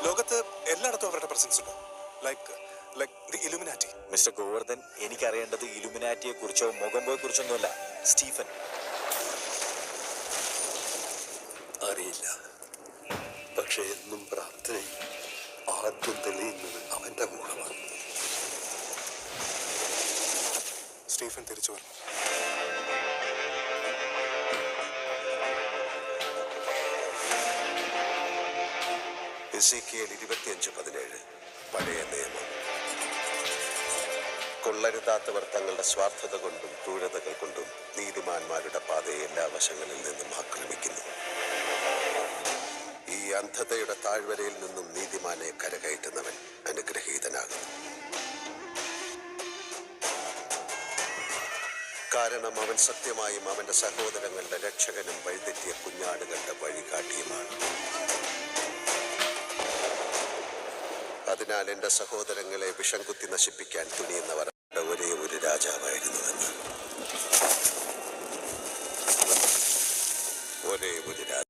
ലോകത്ത് എല്ലായിടത്തും അവരുടെ പ്രസൻസ് ഉണ്ട്. Like the Illuminati. Mister Govardhan, എനിക്കറിയേണ്ടത് ഇലുമിനാറ്റിയെ കുറിച്ചോ മൊഗംബോയെ കുറിച്ചൊന്നുമല്ല, സ്റ്റീഫൻ. അറിയില്ല, പക്ഷെ എന്നും പ്രാർത്ഥനയും ആദ്യം തെളിയുന്നത് അവന്റെ മുഖമാണ്. സ്റ്റീഫൻ തിരിച്ചു വരണം. എസേക്കിയേൽ 25:17 പഴയ നിയമം. കൊള്ളരുതാത്തവർ തങ്ങളുടെ സ്വാർത്ഥത കൊണ്ടും ക്രൂരതകൾ കൊണ്ടും നീതിമാന്മാരുടെ പാതയെ എല്ലാ വശങ്ങളിൽ നിന്നും ആക്രമിക്കുന്നു. ഈ അന്ധതയുടെ താഴ്വരയിൽ നിന്നും നീതിമാനെ കരകയറ്റുന്നവൻ അനുഗ്രഹീതനാകുന്നു. കാരണം അവൻ സത്യമായും അവന്റെ സഹോദരങ്ങളുടെ രക്ഷകനും വഴിതെറ്റിയ കുഞ്ഞാടുകളുടെ വഴികാട്ടിയുമാണ്. അതിനാൽ എന്റെ സഹോദരങ്ങളെ വിഷം കുത്തി നശിപ്പിക്കാൻ തുനിയുന്നവർ ഒരേ ഒരു രാജാവായിരുന്നുവെന്ന്. ഒരേ ഒരു രാജാവ്.